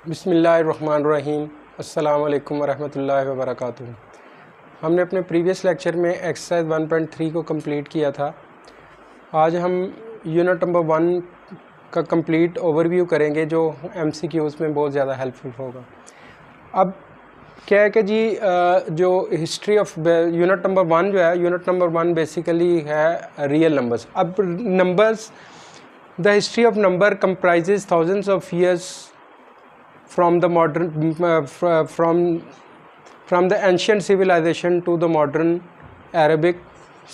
बिस्मिल्लाहिर्रहमानिर्रहीम। अस्सलाम वालेकुम वरहमतुल्लाहि वबरकातुहू। हमने अपने प्रीवियस लेक्चर में एक्सरसाइज 1.3 को कंप्लीट किया था। आज हम यूनिट नंबर 1 का कंप्लीट ओवरव्यू करेंगे जो MCQs में बहुत ज़्यादा हेल्पफुल होगा। अब क्या है कि जी जो हिस्ट्री ऑफ यूनिट नंबर 1 जो है, यूनिट नंबर 1 बेसिकली है रियल नंबर्स। अब numbers, the history of number comprises thousands of years from the ancient civilization to the modern Arabic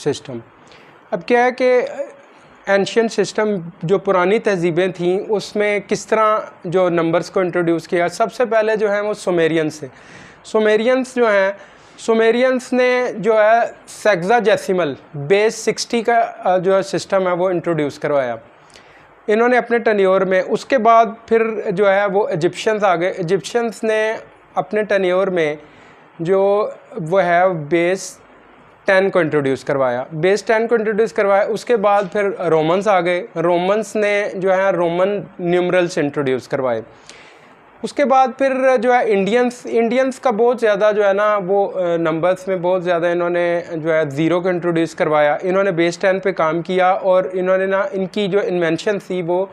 system। अब क्या है कि एंशियंट सिस्टम जो पुरानी तहजीबें थीं उसमें किस तरह जो नंबर्स को इंट्रोड्यूस किया। सबसे पहले जो है वो सुमेरियंस से। सुमेरियंस ने जो है सेक्साडेसिमल बेस 60 का जो है सिस्टम है वो इंट्रोड्यूस करवाया इन्होंने अपने टेन्योर में। उसके बाद फिर जो है वो इजिप्शियंस आ गए। इजिप्शियंस ने अपने टेन्योर में जो वो है बेस 10 को इंट्रोड्यूस करवाया। उसके बाद फिर रोमन्स आ गए। रोमन्स ने जो है रोमन न्यूमरल्स इंट्रोड्यूस करवाए। उसके बाद फिर जो है इंडियंस का बहुत ज़्यादा जो है ना वो नंबर्स में बहुत ज़्यादा इन्होंने जो है ज़ीरो को इंट्रोड्यूस करवाया। इन्होंने बेस 10 पे काम किया और इन्होंने ना इनकी जो इन्वेंशन थी वो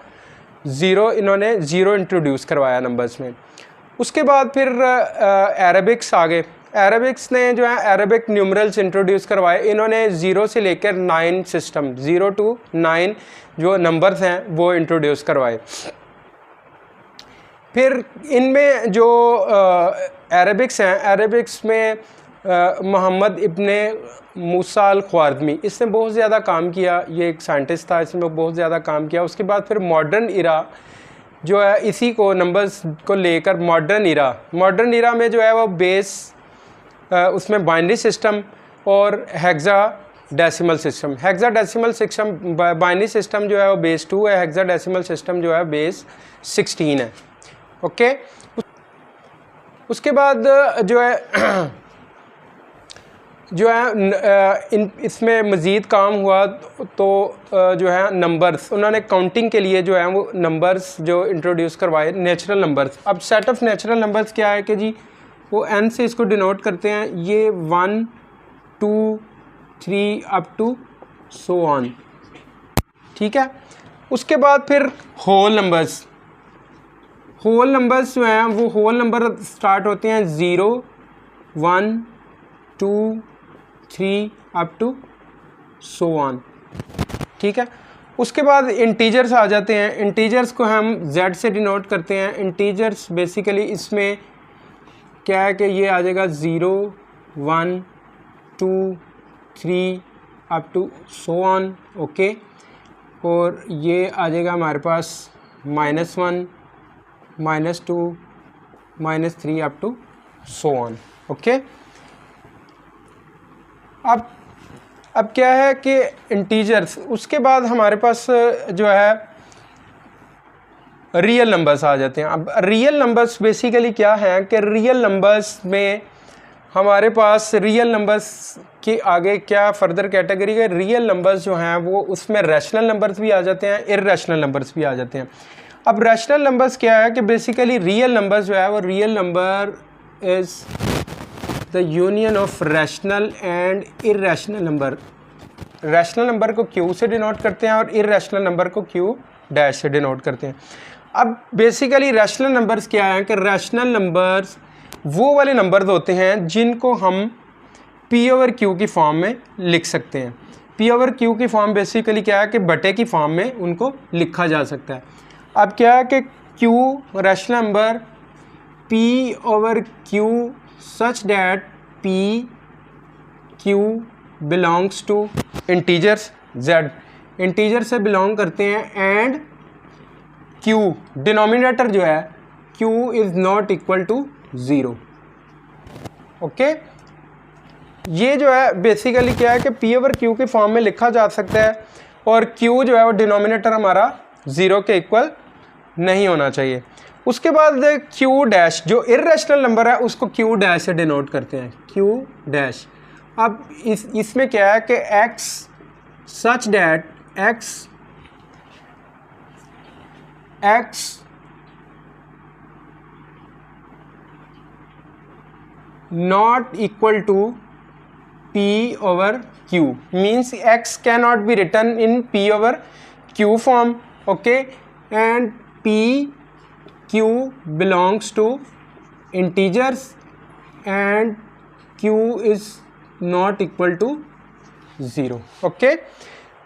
इन्होंने ज़ीरो इंट्रोड्यूस करवाया नंबर्स में। उसके बाद फिर अरबिक्स आ गए। अरबिक्स ने जो है अरबिक न्यूमरल्स इंट्रोड्यूस करवाए। इन्होंने 0 से लेकर 9 सिस्टम 0 to 9 जो नंबर्स हैं वो इंट्रोड्यूस करवाए। फिर इनमें जो अरबिक्स हैं, अरबिक्स में मोहम्मद इब्ने मूसा अल ख्वारिज़मी, इसने बहुत ज़्यादा काम किया। ये एक साइंटिस्ट था, इसने बहुत ज़्यादा काम किया। उसके बाद फिर मॉडर्न इरा जो है इसी को नंबर्स को लेकर मॉडर्न इरा में जो है वो बेस उसमें बाइनरी सिस्टम और हेक्साडेसिमल सिस्टम। बाइनरी सिस्टम जो है वो बेस 2 है, हेक्साडेसिमल सिस्टम जो है बेस 16 है। ओके उसके बाद जो है इसमें मज़ीद काम हुआ तो जो है नंबर्स उन्होंने काउंटिंग के लिए जो है वो नंबर्स जो इंट्रोड्यूस करवाए, नेचुरल नंबर्स। अब सेट ऑफ नेचुरल नंबर्स क्या है कि जी वो n से इसको डिनोट करते हैं। ये 1 2 3 अप टू सो ऑन, ठीक है। उसके बाद फिर होल नंबर्स जो हैं वो होल नंबर स्टार्ट होते हैं 0 1 2 3 अप टू सो ऑन, ठीक है। उसके बाद इंटीजर्स आ जाते हैं। इंटीजर्स को हम z से डिनोट करते हैं। इंटीजर्स बेसिकली इसमें क्या है कि ये आ जाएगा 0 1 2 3 up to so on, okay. और ये आ जाएगा हमारे पास -1 -2 -3 up to so on, okay. अब क्या है कि इंटीजर्स, उसके बाद हमारे पास जो है रियल नंबर्स आ जाते हैं। अब रियल नंबर्स बेसिकली क्या है कि रियल नंबर्स में हमारे पास रियल नंबर्स के आगे क्या फर्दर कैटेगरी है। रियल नंबर्स जो हैं वो उसमें रैशनल नंबर्स भी आ जाते हैं, इर्रेशनल नंबर्स भी आ जाते हैं। अब रैशनल नंबर्स क्या है कि बेसिकली रियल नंबर्स जो है वो real number is the union of rational and irrational number. Rational number को Q से डिनोट करते हैं और इर्रेशनल नंबर को Q डैश से डिनोट करते हैं। अब बेसिकली रैशनल नंबर्स क्या है कि रैशनल नंबर्स वो वाले नंबर्स होते हैं जिनको हम P/Q की फॉर्म में लिख सकते हैं। P/Q की फॉर्म बेसिकली क्या है कि बटे की फॉर्म में उनको लिखा जा सकता है। अब क्या है कि Q rational number P/Q such that P/Q belongs to integers Z, integer से बिलोंग करते हैं एंड Q डिनोमिनेटर जो है Q is not equal to 0, okay. ये जो है बेसिकली क्या है कि P/Q की फॉर्म में लिखा जा सकता है और Q जो है वो डिनोमिनेटर हमारा 0 के इक्वल नहीं होना चाहिए। उसके बाद Q डैश जो इर्रेशनल नंबर है उसको Q डैश से डिनोट करते हैं, Q डैश। अब इसमें क्या है कि X such that X not equal to P over Q, means X cannot be written in P over Q form, okay, and P Q belongs to integers and Q is not equal to 0, okay।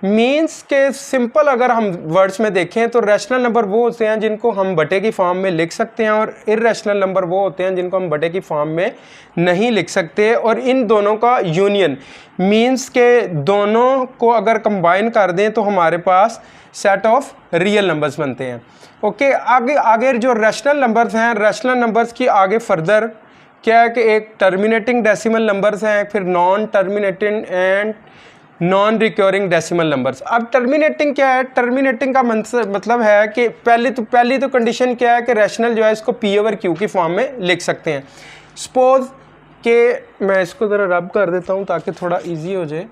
Means के simple अगर हम words में देखें तो rational number वो होते हैं जिनको हम बटे की फॉर्म में लिख सकते हैं, और इर्रेशनल नंबर वो होते हैं जिनको हम बटे की फॉर्म में नहीं लिख सकते। और इन दोनों का यूनियन मीन्स के दोनों को अगर कंबाइन कर दें तो हमारे पास सेट ऑफ रियल नंबर्स बनते हैं, ओके। आगे जो रैशनल नंबर्स हैं, रैशनल नंबर्स की आगे फर्दर क्या है कि एक टर्मिनेटिंग डेसिमल नंबर्स हैं, फिर non terminating and non recurring decimal numbers. अब टर्मिनेटिंग क्या है? टर्मिनेटिंग का मतलब है कि पहली तो कंडीशन क्या है कि रैशनल जो है इसको पी ओवर क्यू की फॉर्म में लिख सकते हैं। सपोज कि मैं इसको ज़रा रब कर देता हूँ ताकि थोड़ा इजी हो जाए।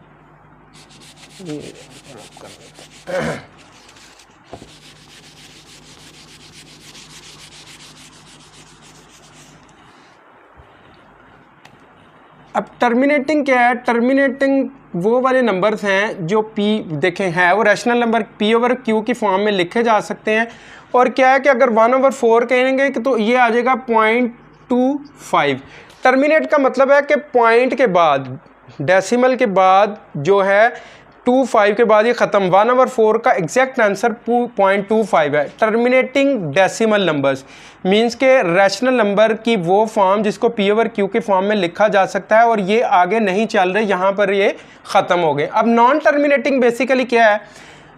अब टर्मिनेटिंग क्या है? टर्मिनेटिंग वो वाले नंबर्स हैं जो P देखें है वो rational number P over Q की फॉर्म में लिखे जा सकते हैं। और क्या है कि अगर 1/4 कहेंगे तो ये आ जाएगा 0.25। टर्मिनेट का मतलब है कि पॉइंट के बाद, डेसिमल के बाद जो है 25 के बाद ये ख़त्म। 1/4 का एग्जैक्ट आंसर 0.25 है। टर्मिनेटिंग डेसिमल नंबर्स मींस के रैशनल नंबर की वो फॉर्म जिसको P ओवर Q के फॉर्म में लिखा जा सकता है और ये आगे नहीं चल रहे, यहाँ पर ये ख़त्म हो गए। अब नॉन टर्मिनेटिंग बेसिकली क्या है?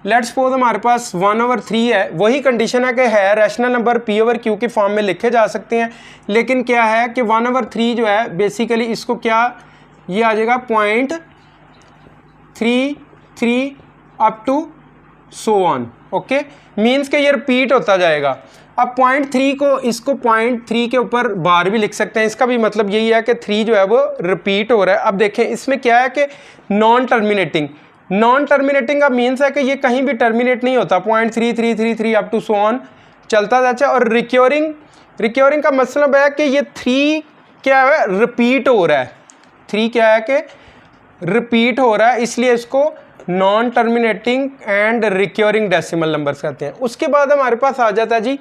लेट्स सपोज हमारे पास 1/3 है, वही कंडीशन है कि है rational number P over Q के फॉर्म में लिखे जा सकते हैं, लेकिन क्या है कि 1/3 जो है बेसिकली इसको क्या ये आ जाएगा 0.33 up to so on, okay. Means के ये रिपीट होता जाएगा। अब 0.3 को इसको 0.3 के ऊपर बार भी लिख सकते हैं, इसका भी मतलब यही है कि 3 जो है वो रिपीट हो रहा है। अब देखें इसमें क्या है कि नॉन टर्मिनेटिंग का मीन्स है कि ये कहीं भी टर्मिनेट नहीं होता, 0.3333 अप टू सो ऑन चलता जाता है। और रिक्योरिंग का मतलब है कि ये 3 क्या है रिपीट हो रहा है, 3 क्या है कि रिपीट हो रहा है, इसलिए इसको non terminating and recurring decimal numbers कहते हैं। उसके बाद हमारे पास आ जाता है जी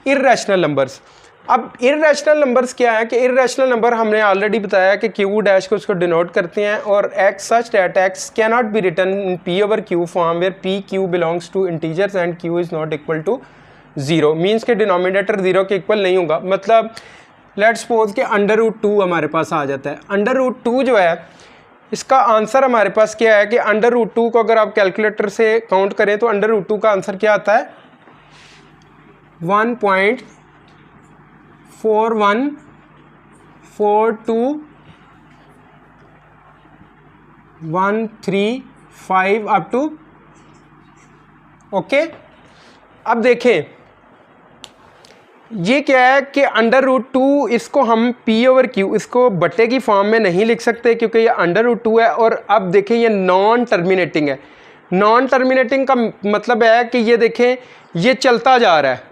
इर्रेशनल नंबर्स। अब इर्रेशनल नंबर्स क्या है कि इर्रेशनल नंबर हमने ऑलरेडी बताया कि क्यू डैश को उसको डिनोट करते हैं, और X such that X can not be written in P over Q form where P Q belongs to integers and Q is not equal to 0। Means के denominator 0 के equal नहीं होगा। मतलब लेट्स सपोज के √2 हमारे पास आ जाता है। √2 जो है इसका आंसर हमारे पास क्या है कि √2 को अगर आप कैलकुलेटर से काउंट करें तो √2 का आंसर क्या आता है 1.4142135 अप टू, ओके। अब देखें ये क्या है कि √2 इसको हम P ओवर Q इसको बट्टे की फॉर्म में नहीं लिख सकते क्योंकि ये √2 है। और अब देखें ये नॉन टर्मिनेटिंग है। नॉन टर्मिनेटिंग का मतलब है कि ये देखें ये चलता जा रहा है,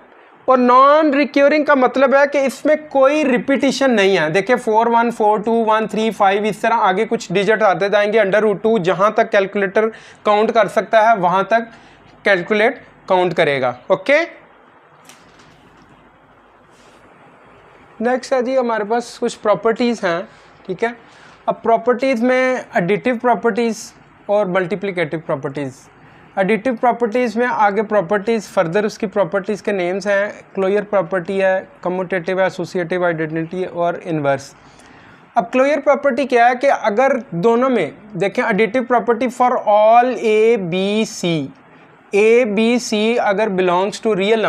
और नॉन रिक्योरिंग का मतलब है कि इसमें कोई रिपीटिशन नहीं है। देखिए 4 1 4 2 1 3 5 इस तरह आगे कुछ डिजिट आते जाएंगे। √2 जहाँ तक कैलकुलेटर काउंट कर सकता है वहाँ तक कैलकुलेट काउंट करेगा, ओके। नेक्स्ट है जी हमारे पास कुछ प्रॉपर्टीज़ हैं, ठीक है। अब प्रॉपर्टीज़ में एडिटिव प्रॉपर्टीज़ और मल्टीप्लिकेटिव प्रॉपर्टीज़। एडिटिव प्रॉपर्टीज़ में आगे प्रॉपर्टीज़ फर्दर उसकी प्रॉपर्टीज़ के नेम्स हैं। क्लोजर प्रॉपर्टी है, कम्यूटेटिव है, एसोसिएटिव आइडेंटिटी और इन्वर्स। अब क्लोजर प्रॉपर्टी क्या है कि अगर दोनों में देखें additive property for all A B C अगर बिलोंग्स टू रियल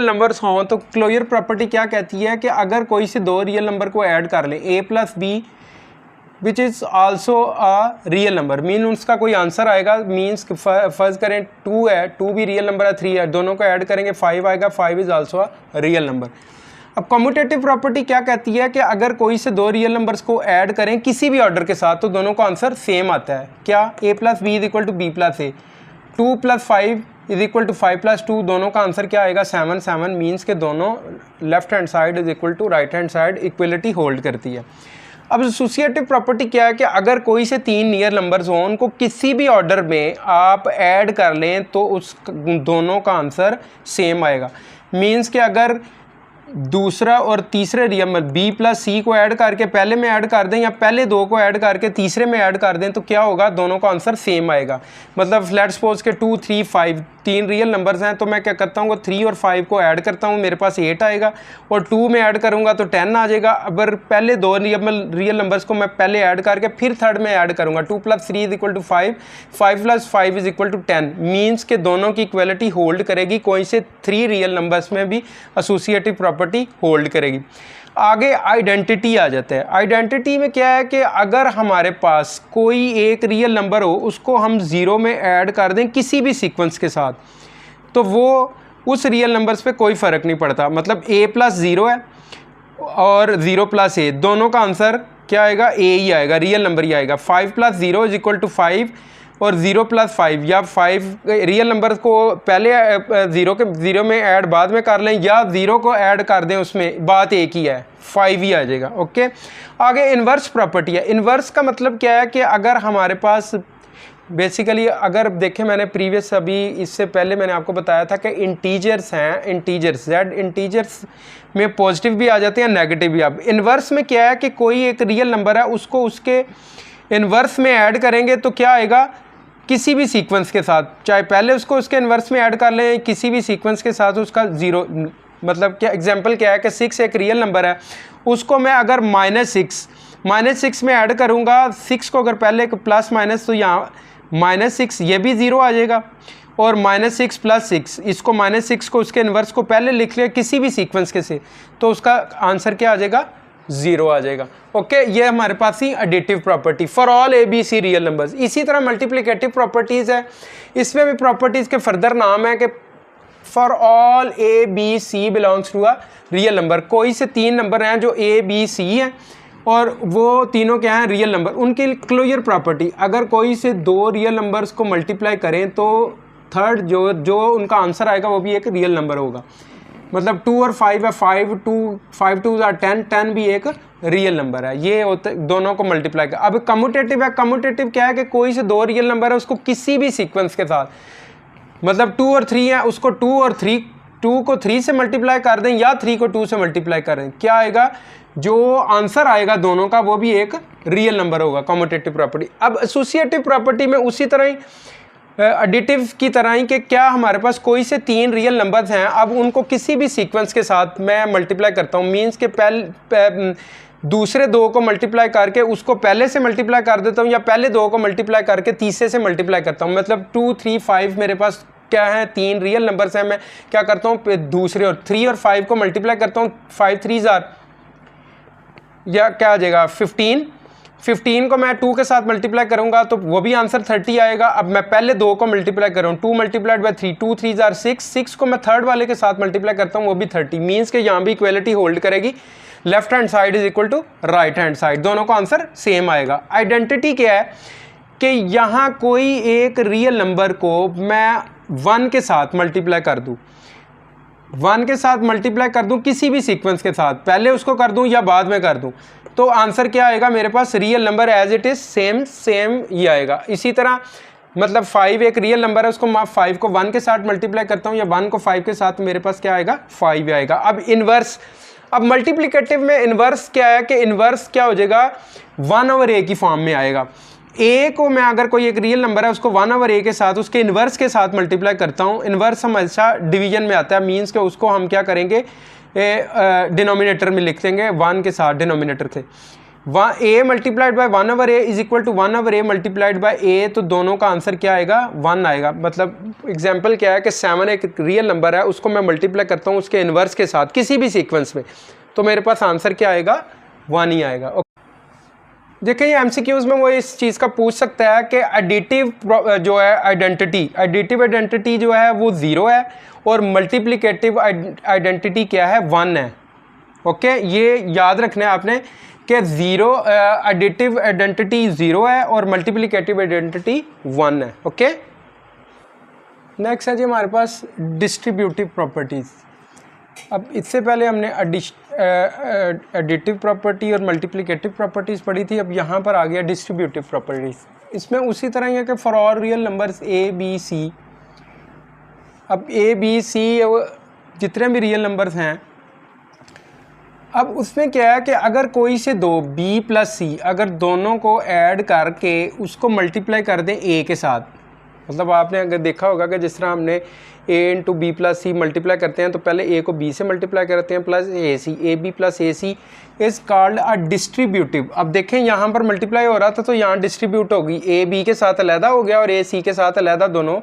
नंबर्स हों तो क्लोजर प्रॉपर्टी क्या कहती है कि अगर कोई से 2 रियल नंबर को ऐड कर लें a + b which is also a real number, mean उसका कोई आंसर आएगा। मीन्स फर्ज करें 2 है, 2 भी रियल नंबर है, 3 है, दोनों को ऐड करेंगे 5 आएगा, 5 is also a real number. अब कम्यूटेटिव प्रॉपर्टी क्या कहती है कि अगर कोई से 2 रियल नंबर्स को ऐड करें किसी भी ऑर्डर के साथ तो दोनों का आंसर सेम आता है। क्या? a + b = b + a, 2 + 5 = 5 + 2, दोनों का आंसर क्या आएगा 7 7। मीन्स के दोनों left hand side is equal to right hand side, equality hold करती है। अब एसोसिएटिव प्रॉपर्टी क्या है कि अगर कोई से 3 नियर नंबर्स हों, उनको किसी भी ऑर्डर में आप ऐड कर लें तो उस दोनों का आंसर सेम आएगा। मीन्स कि अगर दूसरा और तीसरे रियल नंबर बी प्लस सी को ऐड करके पहले में ऐड कर दें या पहले दो को ऐड करके तीसरे में ऐड कर दें तो क्या होगा, दोनों का आंसर सेम आएगा। मतलब लेट्स सपोज के 2, 3, 5 3 रियल नंबर्स हैं, तो मैं क्या करता हूँ 3 और 5 को ऐड करता हूँ, मेरे पास 8 आएगा, और 2 में ऐड करूँगा तो 10 आ जाएगा। अगर पहले दो रियल नंबर्स को मैं पहले ऐड करके फिर थर्ड में ऐड करूँगा, 2 + 3 = 5, 5 + 5 = 10, मीन्स के दोनों की इक्वलिटी होल्ड करेगी, कोई से 3 रियल नंबर्स में भी एसोसिएटिव प्रॉपर्टी होल्ड करेगी। आगे आइडेंटिटी आ जाता है। आइडेंटिटी में क्या है कि अगर हमारे पास कोई एक रियल नंबर हो, उसको हम 0 में ऐड कर दें किसी भी सीक्वेंस के साथ, तो वो उस रियल नंबर्स पे कोई फ़र्क नहीं पड़ता। मतलब a + 0 है और 0 + a, दोनों का आंसर क्या आएगा, a ही आएगा, रियल नंबर ही आएगा। 5 + 0 = 5 और 0 + 5, या 5 रियल नंबर को पहले 0 में ऐड बाद में कर लें या 0 को ऐड कर दें, उसमें बात एक ही है, 5 ही आ जाएगा। ओके, आगे इन्वर्स प्रॉपर्टी है। इन्वर्स का मतलब क्या है कि अगर हमारे पास बेसिकली, अगर देखें मैंने प्रीवियस अभी इससे पहले मैंने आपको बताया था कि इंटीजर्स हैं, इंटीजर्स जेड इंटीजर्स में पॉजिटिव भी आ जाते हैं, नेगेटिव भी। अब इन्वर्स में क्या है कि कोई एक रियल नंबर है, उसको उसके इन्वर्स में ऐड करेंगे तो क्या आएगा, किसी भी सीक्वेंस के साथ, चाहे पहले उसको उसके इन्वर्स में ऐड कर लें, किसी भी सीक्वेंस के साथ उसका 0, मतलब क्या एग्जांपल क्या है कि 6 एक रियल नंबर है, उसको मैं अगर -6 में ऐड करूंगा, 6 को अगर पहले प्लस माइनस, तो यहाँ -6 ये भी 0 आ जाएगा, और -6 + 6, इसको -6 को उसके इन्वर्स को पहले लिख लिया किसी भी सीक्वेंस के से, तो उसका आंसर क्या आ जाएगा, 0 आ जाएगा। ओके, ये हमारे पास ही additive property for all ABC real numbers. इसी तरह मल्टीप्लिकेटिव प्रॉपर्टीज़ है, इसमें भी प्रॉपर्टीज़ के फर्दर नाम है कि for all ABC belongs to a real number. कोई से 3 नंबर हैं जो ABC हैं और वो तीनों क्या हैं, रियल नंबर। उनकी क्लोजर प्रॉपर्टी, अगर कोई से 2 रियल नंबर्स को मल्टीप्लाई करें तो थर्ड जो उनका आंसर आएगा वो भी एक रियल नंबर होगा। मतलब 2 और 5 है, 5 2 are 10, 10 भी एक रियल नंबर है। ये होते दोनों को मल्टीप्लाई कर। अब कम्यूटेटिव है। कम्यूटेटिव क्या है कि कोई से 2 रियल नंबर है, उसको किसी भी सीक्वेंस के साथ, मतलब 2 और 3 है, उसको 2 और 3, 2 को 3 से मल्टीप्लाई कर दें या 3 को 2 से मल्टीप्लाई करें, क्या आएगा, जो आंसर आएगा दोनों का वो भी एक रियल नंबर होगा, कम्यूटेटिव प्रॉपर्टी। अब एसोसिएटिव प्रॉपर्टी में उसी तरह ही एडिटिव की तरह ही कि क्या हमारे पास कोई से 3 रियल नंबर्स हैं, अब उनको किसी भी सीक्वेंस के साथ मैं मल्टीप्लाई करता हूँ, मीन्स के दूसरे 2 को मल्टीप्लाई करके उसको पहले से मल्टीप्लाई कर देता हूँ, या पहले 2 को मल्टीप्लाई करके तीसरे से मल्टीप्लाई करता हूँ। मतलब 2, 3, 5 मेरे पास क्या है, 3 रियल नंबर्स हैं, मैं क्या करता हूँ, दूसरे और 3 और 5 को मल्टीप्लाई करता हूँ, 5 3s are, या क्या आ जाएगा 15 को मैं 2 के साथ मल्टीप्लाई करूंगा तो वो भी आंसर 30 आएगा। अब मैं पहले 2 को मल्टीप्लाई करूँ, 2 × 3, 2 3s are 6 को मैं थर्ड वाले के साथ मल्टीप्लाई करता हूँ, वो भी 30, मीन्स के यहाँ भी इक्वलिटी होल्ड करेगी, left hand side is equal to right hand side, दोनों का आंसर सेम आएगा। आइडेंटिटी क्या है कि यहाँ कोई एक रियल नंबर को मैं 1 के साथ मल्टीप्लाई कर दूँ, 1 के साथ मल्टीप्लाई कर दूं किसी भी सीक्वेंस के साथ, पहले उसको कर दूं या बाद में कर दूं, तो आंसर क्या आएगा मेरे पास, real number as it is same ही आएगा। इसी तरह मतलब 5 एक रियल नंबर है, उसको मैं 5 को 1 के साथ मल्टीप्लाई करता हूं या 1 को 5 के साथ, मेरे पास क्या आएगा, 5 आएगा। अब इन्वर्स, अब मल्टीप्लिकेटिव में इन्वर्स क्या है कि इन्वर्स क्या हो जाएगा, 1/a की फॉर्म में आएगा। ए को मैं अगर कोई एक रियल नंबर है उसको 1/a के साथ उसके इन्वर्स के साथ मल्टीप्लाई करता हूँ, इन्वर्स हमेशा डिवीजन में आता है, मीन्स के उसको हम क्या करेंगे, डिनोमिनेटर में लिख देंगे 1 के साथ डिनोमिनेटर से। a multiplied by 1/a is equal to 1/a multiplied by a, तो दोनों का आंसर क्या आएगा, 1 आएगा। मतलब एग्जांपल क्या है कि 7 एक रियल नंबर है, उसको मैं मल्टीप्लाई करता हूँ उसके इन्वर्स के साथ किसी भी सीक्वेंस में, तो मेरे पास आंसर क्या आएगा, 1 ही आएगा। देखिए एमसीक्यूज में वो इस चीज़ का पूछ सकता है कि एडिटिव जो है आइडेंटिटी जो है वो 0 है और मल्टीप्लिकेटिव आइडेंटिटी क्या है, 1 है। ओके, ये याद रखना है आपने कि एडिटिव आइडेंटिटी 0 है और मल्टीप्लिकेटिव आइडेंटिटी 1 है। ओके, नेक्स्ट है जी हमारे पास डिस्ट्रीब्यूटिव प्रॉपर्टीज़। अब इससे पहले हमने एडिटिव प्रॉपर्टी और मल्टीप्लिकेटिव प्रॉपर्टीज़ पढ़ी थी। अब यहाँ पर आ गया डिस्ट्रीब्यूटिव प्रॉपर्टीज़। इसमें उसी तरह ही है कि for all real numbers A B C, अब ए बी सी जितने भी रियल नंबर्स हैं, अब उसमें क्या है कि अगर कोई से दो b प्लस सी, अगर दोनों को ऐड करके उसको मल्टीप्लाई कर दें a के साथ, मतलब आपने अगर देखा होगा कि जिस तरह हमने a into B plus C multiply करते हैं तो पहले a को b से मल्टीप्लाई करते हैं plus A C, A B plus A C is called a distributive. अब देखें यहाँ पर मल्टीप्लाई हो रहा था तो यहाँ डिस्ट्रीब्यूट होगी, a b के साथ अलहदा हो गया और a c के साथ अलहदा, दोनों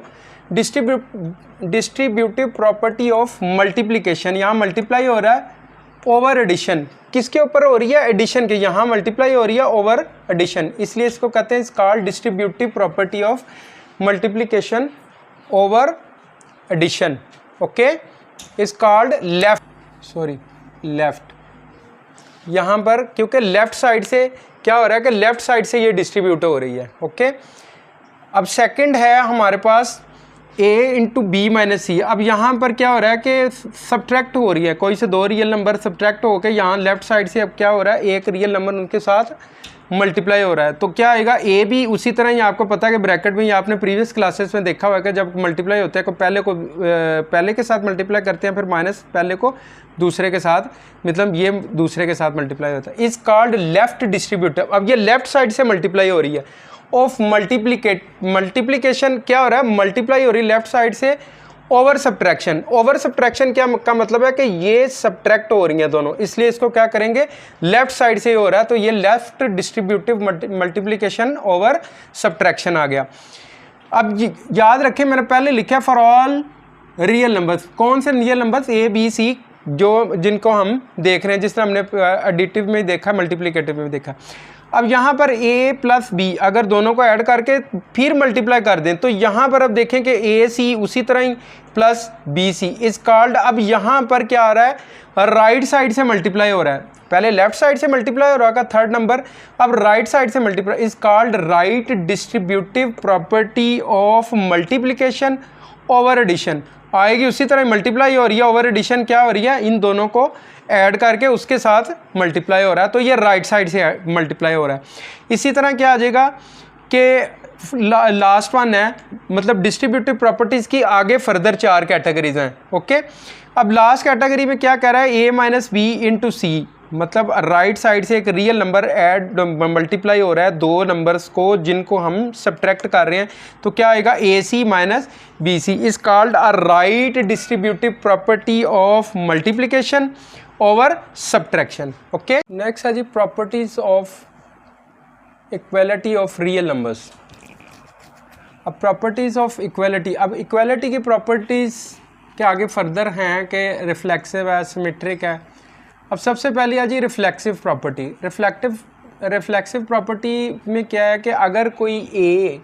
डिस्ट्रीब्यूटिव प्रॉपर्टी ऑफ मल्टीप्लिकेशन। यहाँ मल्टीप्लाई हो रहा है ओवर एडिशन, किसके ऊपर हो रही है? एडिशन के। यहाँ मल्टीप्लाई हो रही है ओवर एडिशन, इसलिए इसको कहते हैं called distributive property of multiplication over addition. Okay, is called left. यहाँ पर क्योंकि लेफ्ट साइड से क्या हो रहा है कि लेफ्ट साइड से ये डिस्ट्रीब्यूट हो रही है। ओके, अब सेकंड है हमारे पास a इंटू बी माइनस सी। अब यहाँ पर क्या हो रहा है कि सब्ट्रैक्ट हो रही है, कोई से दो रियल नंबर सब्ट्रैक्ट होकर यहाँ लेफ्ट साइड से अब क्या हो रहा है, एक रियल नंबर उनके साथ मल्टीप्लाई हो रहा है। तो क्या आएगा, a भी उसी तरह ही आपको पता है कि ब्रैकेट में, आपने प्रीवियस क्लासेस में देखा हुआ है कि जब मल्टीप्लाई होता है तो पहले के साथ मल्टीप्लाई करते हैं, फिर माइनस पहले को दूसरे के साथ, मतलब ये दूसरे के साथ मल्टीप्लाई होता है। Is called left distributive. अब ये लेफ्ट साइड से मल्टीप्लाई हो रही है ऑफ मल्टीप्लिकेशन क्या हो रहा है, मल्टीप्लाई हो रही है लेफ्ट साइड से ओवर सब्ट्रैक्शन। ओवर सब्ट्रैक्शन क्या का मतलब है कि ये सब्ट्रैक्ट हो रही हैं दोनों, इसलिए इसको क्या करेंगे, लेफ्ट साइड से हो रहा है, तो ये left distributive multiplication over subtraction आ गया। अब याद रखें मैंने पहले लिखा फॉर ऑल रियल नंबर्स, कौन से real numbers, A B C, जो जिनको हम देख रहे हैं, जिस तरह हमने एडिटिव में देखा, मल्टीप्लिकेटिव में देखा। अब यहाँ पर a प्लस बी अगर दोनों को ऐड करके फिर मल्टीप्लाई कर दें तो यहाँ पर अब देखें कि ए सी उसी तरह ही plus B C is called, अब यहाँ पर क्या आ रहा है, राइट साइड से मल्टीप्लाई हो रहा है, पहले लेफ्ट साइड से मल्टीप्लाई हो रहा था थर्ड नंबर, अब राइट साइड से multiply, is called right distributive property of multiplication over addition. आएगी उसी तरह मल्टीप्लाई हो रही है, ओवर एडिशन क्या हो रही है, इन दोनों को ऐड करके उसके साथ मल्टीप्लाई हो रहा है, तो ये राइट साइड से मल्टीप्लाई हो रहा है। इसी तरह क्या आ जाएगा कि लास्ट वन है, मतलब डिस्ट्रीब्यूटिव प्रॉपर्टीज़ की आगे फर्दर 4 कैटेगरीज हैं। ओके, अब लास्ट कैटेगरी में क्या कह रहा है, a माइनस बी इंटू सी, मतलब राइट साइड से एक रियल नंबर ऐड मल्टीप्लाई हो रहा है दो नंबर्स को जिनको हम सब्ट्रैक्ट कर रहे हैं, तो क्या आएगा, A C minus B C is called a right distributive property of multiplication over subtraction. Okay, next है जी properties of equality of real numbers. अब प्रॉपर्टीज ऑफ इक्वालिटी, अब इक्वालिटी की प्रॉपर्टीज के आगे फर्दर हैं कि रिफ्लेक्सिव है, सिमेट्रिक है। अब सबसे पहले आ जी रिफ्लेक्सिव प्रॉपर्टी। रिफ्लेक्सिव प्रॉपर्टी में क्या है कि अगर कोई A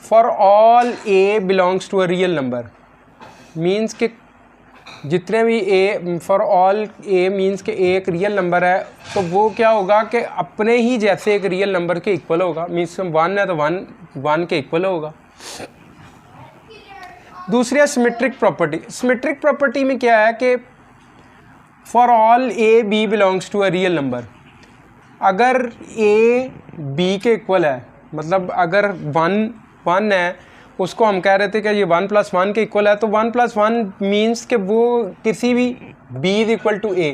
for all A belongs to a real number, means के जितने भी A for all A means के एक रियल नंबर है, तो वो क्या होगा कि अपने ही जैसे एक रियल नंबर के इक्वल होगा, मीन्स 1 है तो 1 के इक्वल होगा। दूसरी है सिमेट्रिक प्रॉपर्टी। सिमेट्रिक प्रॉपर्टी में क्या है कि for all A B belongs to a real number, अगर ए बी के इक्वल है, मतलब अगर 1 है, उसको हम कह रहे थे कि ये 1 + 1 के इक्वल है, तो 1 + 1 मीन्स कि वो किसी भी b is equal to a,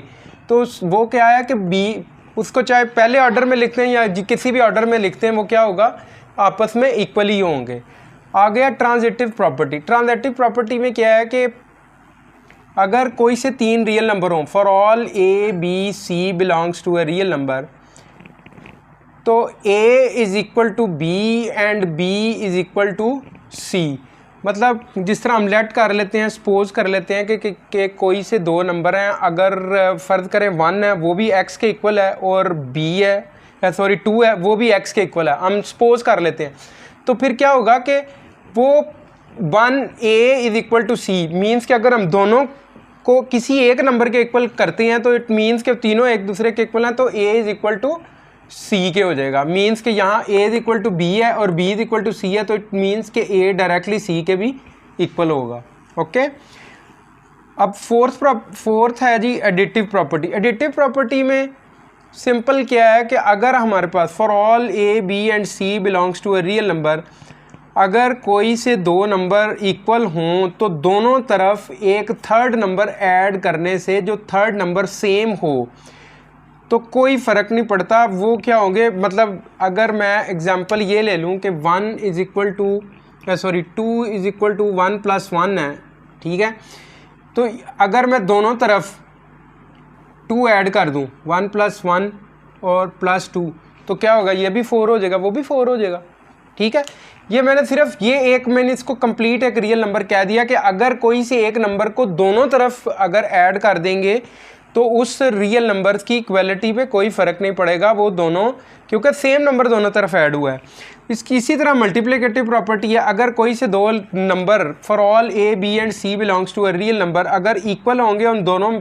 तो वो क्या है कि b उसको चाहे पहले ऑर्डर में लिखते हैं या किसी भी ऑर्डर में लिखते हैं, वो क्या होगा, आपस में इक्वल ही होंगे। आ गया ट्रांजिटिव प्रॉपर्टी। ट्रांजिटिव प्रॉपर्टी में क्या है कि अगर कोई से 3 रियल नंबर हों, for all a b c belongs to a real number, तो a is equal to b and b is equal to c। मतलब जिस तरह हम लेट कर लेते हैं, सपोज कर लेते हैं कि कोई से 2 नंबर हैं, अगर फ़र्ज़ करें 1 है वो भी x के इक्वल है और b है, सॉरी 2 है वो भी x के इक्वल है, हम सपोज कर लेते हैं, तो फिर क्या होगा कि वो 1a is equal to c, means कि अगर हम दोनों को किसी एक नंबर के इक्वल करते हैं तो इट मीन्स कि तीनों एक दूसरे के इक्वल हैं, तो a is equal to c के हो जाएगा। मीन्स कि यहाँ a is equal to b है और b is equal to c है, तो इट मीन्स कि a डायरेक्टली c के भी इक्वल होगा। ओके, अब फोर्थ है जी एडिटिव प्रॉपर्टी। एडिटिव प्रॉपर्टी में सिंपल क्या है कि अगर हमारे पास for all A B and C belongs to a real number, अगर कोई से दो नंबर इक्वल हों तो दोनों तरफ एक थर्ड नंबर ऐड करने से जो थर्ड नंबर सेम हो तो कोई फ़र्क नहीं पड़ता वो क्या होंगे। मतलब अगर मैं एग्जांपल ये ले लूँ कि 1 is equal to 2 is equal to 1 + 1 है, ठीक है। तो अगर मैं दोनों तरफ 2 ऐड कर दूं 1 + 1 और +2 तो क्या होगा, ये भी 4 हो जाएगा, वो भी 4 हो जाएगा, ठीक है। ये मैंने इसको कंप्लीट एक रियल नंबर कह दिया कि अगर कोई से एक नंबर को दोनों तरफ अगर ऐड कर देंगे तो उस रियल नंबर की इक्वलिटी पे कोई फ़र्क नहीं पड़ेगा, वो दोनों क्योंकि सेम नंबर दोनों तरफ ऐड हुआ है। इसी तरह मल्टीप्लिकेटिव प्रॉपर्टी है, अगर कोई से दो number for all A B and C belongs to a real number अगर इक्वल होंगे उन दोनों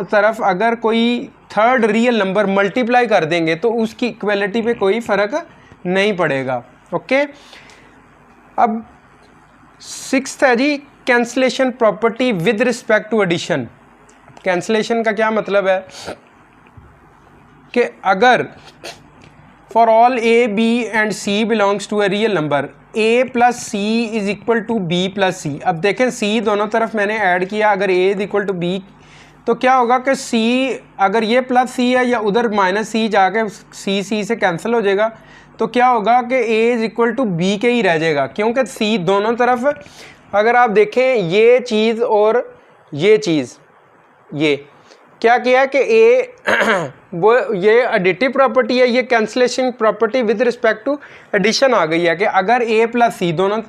तरफ अगर कोई थर्ड रियल नंबर मल्टीप्लाई कर देंगे तो उसकी इक्वलिटी पे कोई फ़र्क नहीं पड़ेगा। ओके, अब 6th है जी cancellation property with respect to addition. Cancellation का क्या मतलब है कि अगर for all A B and C belongs to a real number a + c is equal to b + c। अब देखें c दोनों तरफ मैंने ऐड किया, अगर a is equal to b तो क्या होगा कि c अगर ये +c है या उधर -c जाके c से कैंसिल हो जाएगा तो क्या होगा कि a is equal to b के ही रह जाएगा, क्योंकि c दोनों तरफ अगर आप देखें ये चीज़ और ये चीज़ ये क्या किया है कि ए वो ये एडिटिव प्रॉपर्टी है, ये cancellation property with respect to addition आ गई है कि अगर a + c दोनों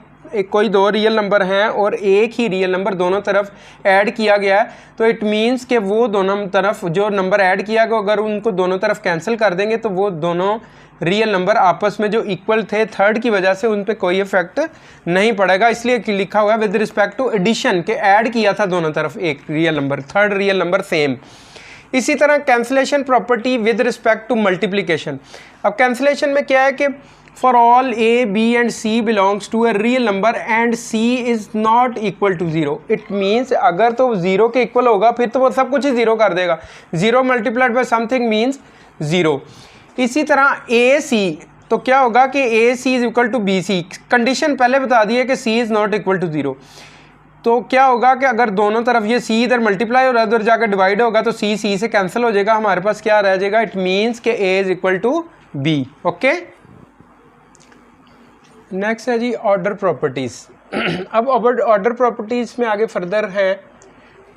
कोई दो रियल नंबर हैं और एक ही रियल नंबर दोनों तरफ ऐड किया गया है तो इट मीन्स कि वो दोनों तरफ जो नंबर ऐड किया गया अगर उनको दोनों तरफ कैंसिल कर देंगे तो वो दोनों रियल नंबर आपस में जो इक्वल थे थर्ड की वजह से उन पे कोई इफेक्ट नहीं पड़ेगा, इसलिए लिखा हुआ है विद रिस्पेक्ट टू एडिशन के ऐड किया था दोनों तरफ एक real number, third real number same. इसी तरह cancellation property with respect to multiplication. अब कैंसलेशन में क्या है कि for all A B and C belongs to a real number and C is not equal to 0। It means अगर तो 0 के इक्वल होगा फिर तो वो सब कुछ ही 0 कर देगा, 0 मल्टीप्लाइड बाय समथिंग मीन्स 0। इसी तरह ए सी तो क्या होगा कि A C is equal to B C, condition पहले बता दी है कि C is not equal to 0। तो क्या होगा कि अगर दोनों तरफ ये सी इधर मल्टीप्लाई हो रहा है उधर जाकर डिवाइड होगा तो सी से कैंसिल हो जाएगा, हमारे पास क्या रह जाएगा, इट मीन्स के A is equal to B. Okay, next है जी ऑर्डर प्रॉपर्टीज़। अब ऑर्डर प्रॉपर्टीज़ में आगे फर्दर है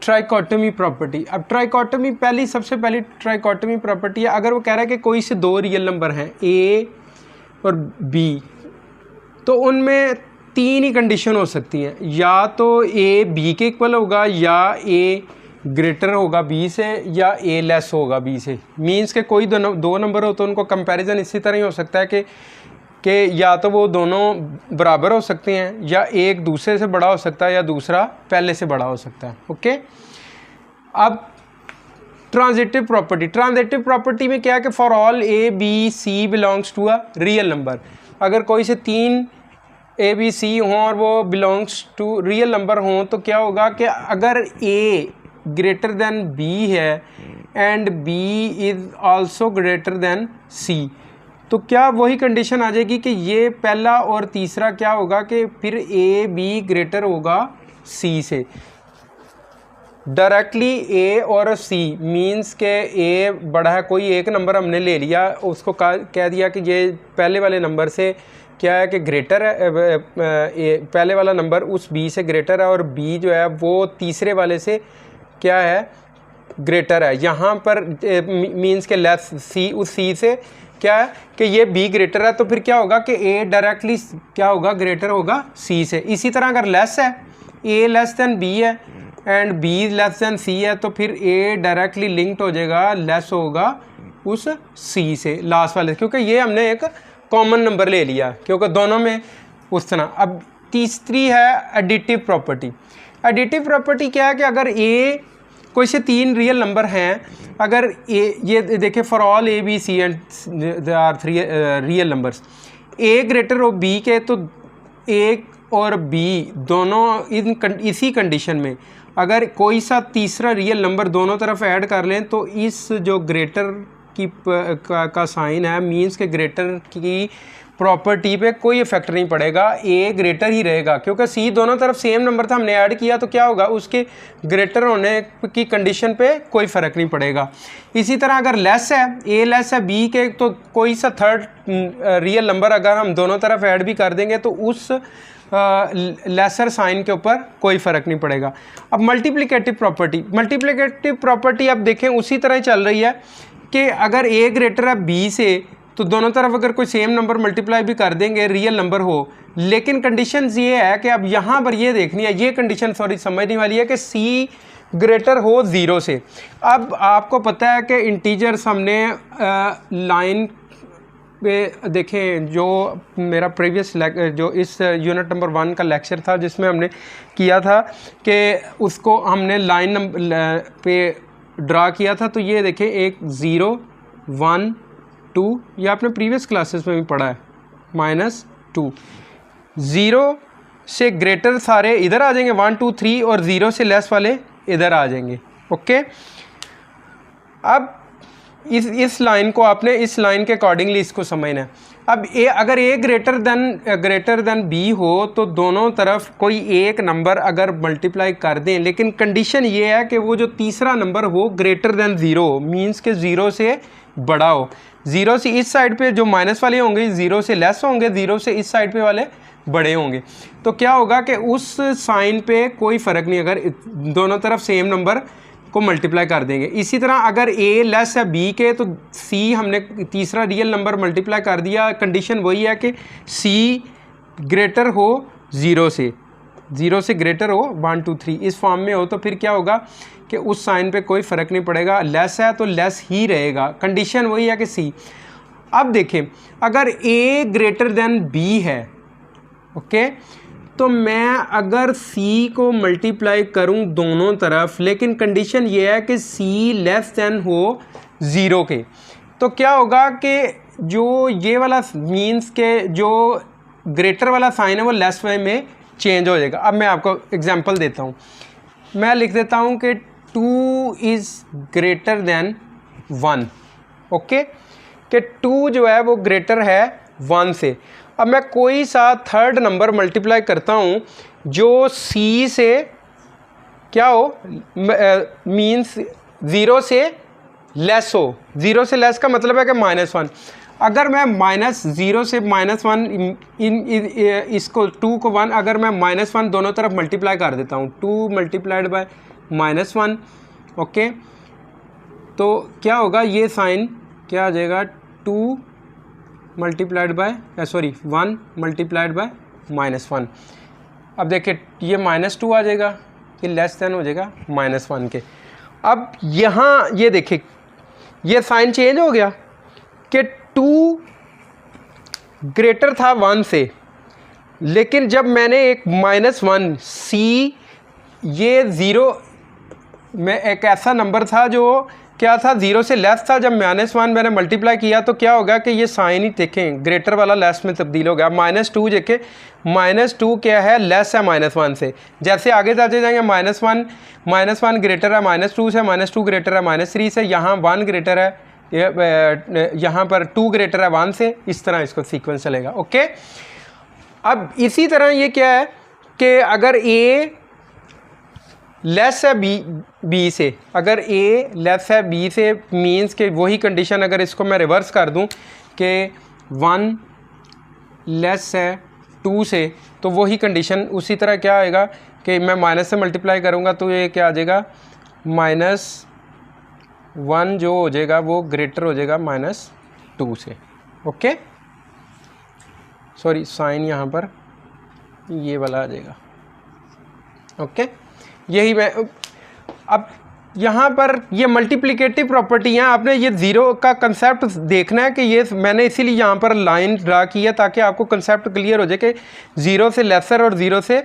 ट्राइकोटमी प्रॉपर्टी। अब ट्राइकोटमी सबसे पहली ट्राइकोटमी प्रॉपर्टी है, अगर वो कह रहा है कि कोई से दो रियल नंबर हैं ए और बी तो उनमें 3 ही कंडीशन हो सकती हैं, या तो ए बी के इक्वल होगा या ए ग्रेटर होगा बी से या ए लेस होगा बी से। मीन्स के कोई दो नंबर हो तो उनको कंपैरिजन इसी तरह ही हो सकता है कि या तो वो दोनों बराबर हो सकते हैं या एक दूसरे से बड़ा हो सकता है या दूसरा पहले से बड़ा हो सकता है। ओके, अब ट्रांजिटिव प्रॉपर्टी में क्या है कि for all A B C belongs to a real number, अगर कोई से 3 ए बी सी हों और वो बिलोंग्स टू रियल नंबर हों तो क्या होगा कि अगर ए ग्रेटर देन बी है and B is also greater than C तो क्या वही कंडीशन आ जाएगी कि ये पहला और तीसरा क्या होगा कि फिर ए बी ग्रेटर होगा सी से। डायरेक्टली ए और सी मींस के ए बड़ा है, कोई एक नंबर हमने ले लिया उसको कह दिया कि ये पहले वाले नंबर से क्या है कि ग्रेटर है, पहले वाला नंबर उस बी से ग्रेटर है और बी जो है वो तीसरे वाले से क्या है ग्रेटर है। यहाँ पर मींस के लेस सी उस सी से क्या है कि ये बी ग्रेटर है तो फिर क्या होगा कि ए डायरेक्टली क्या होगा ग्रेटर होगा सी से। इसी तरह अगर लेस है ए लेस देन बी है एंड बी लेस देन सी है तो फिर ए डायरेक्टली लिंक्ड हो जाएगा लेस होगा उस सी से लास्ट वाले, क्योंकि ये हमने एक कॉमन नंबर ले लिया क्योंकि दोनों में उस तरह। अब तीसरी है एडिटिव प्रॉपर्टी। एडिटिव प्रॉपर्टी क्या है कि अगर ए कोई से 3 रियल नंबर हैं, अगर ये देखिए for all A B C and they are 3 real numbers, A greater हो बी के तो ए और बी दोनों इसी कंडीशन में अगर कोई सा तीसरा रियल नंबर दोनों तरफ ऐड कर लें तो इस जो ग्रेटर की का साइन है मींस के ग्रेटर की प्रॉपर्टी पे कोई इफेक्ट नहीं पड़ेगा, ए ग्रेटर ही रहेगा क्योंकि सी दोनों तरफ सेम नंबर था, हमने ऐड किया तो क्या होगा उसके ग्रेटर होने की कंडीशन पे कोई फ़र्क नहीं पड़ेगा। इसी तरह अगर लेस है, ए लेस है बी के, तो कोई सा थर्ड रियल नंबर अगर हम दोनों तरफ ऐड भी कर देंगे तो उस लेसर साइन के ऊपर कोई फ़र्क नहीं पड़ेगा। अब मल्टीप्लिकेटिव प्रॉपर्टी अब देखें उसी तरह ही चल रही है कि अगर ए ग्रेटर है बी से तो दोनों तरफ अगर कोई सेम नंबर मल्टीप्लाई भी कर देंगे रियल नंबर हो, लेकिन कंडीशन ये है कि अब यहाँ पर ये देखनी है, ये कंडीशन समझने वाली है कि सी ग्रेटर हो 0 से। अब आपको पता है कि इंटीजर्स हमने लाइन पे देखें, जो मेरा प्रीवियस जो इस यूनिट नंबर 1 का लेक्चर था जिसमें हमने किया था कि उसको हमने लाइन नंबर पे ड्रा किया था, तो ये देखें एक 0 1 2, ये आपने प्रीवियस क्लासेस में भी पढ़ा है, -2, 0 से ग्रेटर सारे इधर आ जाएंगे 1 2 3 और 0 से लेस वाले इधर आ जाएंगे। ओके, अब इस लाइन को आपने इस लाइन के अकॉर्डिंगली इसको समझना है। अब ए अगर ए ग्रेटर देन बी हो तो दोनों तरफ कोई एक नंबर अगर मल्टीप्लाई कर दें, लेकिन कंडीशन ये है कि वो जो तीसरा नंबर हो ग्रेटर देन 0 मींस के 0 से बड़ा हो। 0 से इस साइड पे जो माइनस वाले होंगे 0 से लेस होंगे, 0 से इस साइड पे वाले बड़े होंगे। तो क्या होगा कि उस साइन पे कोई फ़र्क नहीं अगर दोनों तरफ सेम नंबर को मल्टीप्लाई कर देंगे। इसी तरह अगर ए लेस है बी के तो सी हमने तीसरा रियल नंबर मल्टीप्लाई कर दिया, कंडीशन वही है कि सी ग्रेटर हो 0 से ग्रेटर हो 1 2 3 इस फॉर्म में हो, तो फिर क्या होगा कि उस साइन पे कोई फ़र्क नहीं पड़ेगा, लेस है तो लेस ही रहेगा, कंडीशन वही है कि सी। अब देखें अगर ए ग्रेटर देन बी है, ओके, तो मैं अगर सी को मल्टीप्लाई करूं दोनों तरफ, लेकिन कंडीशन ये है कि सी लेस देन हो 0 के, तो क्या होगा कि जो ये वाला मीन्स के जो ग्रेटर वाला साइन है वो लेस वे में चेंज हो जाएगा। अब मैं आपको एग्जांपल देता हूँ, मैं लिख देता हूँ कि 2 इज़ ग्रेटर देन 1, ओके, कि 2 जो है वो ग्रेटर है 1 से। अब मैं कोई सा थर्ड नंबर मल्टीप्लाई करता हूँ जो सी से क्या हो मीन्स 0 से लेस हो, 0 से लेस का मतलब है कि -1। अगर मैं -0 से -1 इसको 2 को 1 अगर मैं -1 दोनों तरफ मल्टीप्लाई कर देता हूँ, 2 मल्टीप्लाइड बाय -1, ओके, तो क्या होगा ये साइन क्या आ जाएगा 2 मल्टीप्लाइड बाय 1 मल्टीप्लाइड बाय -1। अब देखिए ये -2 आ जाएगा, ये लेस देन हो जाएगा -1 के। अब यहाँ ये देखिए ये साइन चेंज हो गया कि 2 ग्रेटर था 1 से, लेकिन जब मैंने एक -1 सी ये 0 में एक ऐसा नंबर था जो क्या था 0 से लेस था, जब -1 मैंने मल्टीप्लाई किया तो क्या होगा कि ये साइन ही देखें ग्रेटर वाला लेस में तब्दील हो गया। -2 देखें, -2 क्या है लेस है -1 से, जैसे आगे जाते जाएंगे -1 ग्रेटर है -2 से, -2 ग्रेटर है -3 से, यहाँ 1 ग्रेटर है, यहाँ पर 2 ग्रेटर है 1 से, इस तरह इसको सीक्वेंस चलेगा। ओके, अब इसी तरह ये क्या है कि अगर ए लेस है बी से, अगर ए लेस है बी से मींस के वही कंडीशन अगर इसको मैं रिवर्स कर दूं कि 1 लेस है 2 से, तो वही कंडीशन उसी तरह क्या आएगा कि मैं माइनस से मल्टीप्लाई करूंगा तो ये क्या आ जाएगा -1 जो हो जाएगा वो ग्रेटर हो जाएगा -2 से। ओके, सॉरी साइन यहाँ पर ये वाला आ जाएगा। ओके, यही मैं अब यहाँ पर ये मल्टीप्लिकेटिव प्रॉपर्टी हैं, आपने ये 0 का कंसेप्ट देखना है कि ये मैंने इसीलिए यहाँ पर लाइन ड्रा की है ताकि आपको कंसेप्ट क्लियर हो जाए कि 0 से लेसर और 0 से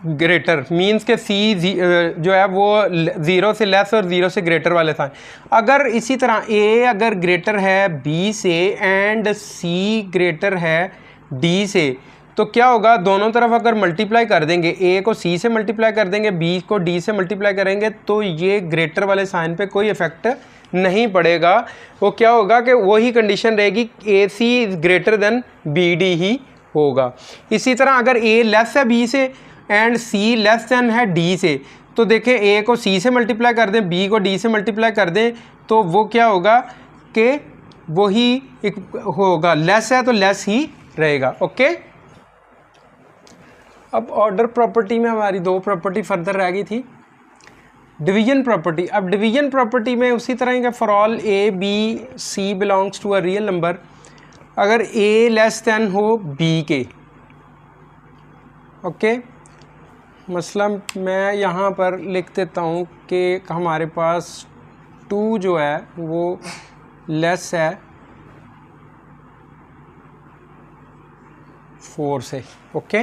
ग्रेटर मींस के सी जो है वो 0 से लेस और 0 से ग्रेटर वाले था। अगर इसी तरह ए अगर ग्रेटर है बी से एंड सी ग्रेटर है डी से, तो क्या होगा, दोनों तरफ अगर मल्टीप्लाई कर देंगे, ए को सी से मल्टीप्लाई कर देंगे, बी को डी से मल्टीप्लाई करेंगे, तो ये ग्रेटर वाले साइन पे कोई इफेक्ट नहीं पड़ेगा। वो क्या होगा कि वही कंडीशन रहेगी, A C is greater than B D ही होगा। इसी तरह अगर ए लेस है बी से एंड सी लेस देन है डी से, तो देखें ए को सी से मल्टीप्लाई कर दें, बी को डी से मल्टीप्लाई कर दें, तो वो क्या होगा कि वही एक होगा, लेस है तो लेस ही रहेगा। ओके, अब ऑर्डर प्रॉपर्टी में हमारी दो प्रॉपर्टी फर्दर रह गई थी। डिवीजन प्रॉपर्टी, अब डिवीजन प्रॉपर्टी में उसी तरह का for all A B C belongs to a real number, अगर ए लेस देन हो बी के। ओके, मसलन मैं यहाँ पर लिख देता हूँ कि हमारे पास 2 जो है वो लेस है 4 से। ओके,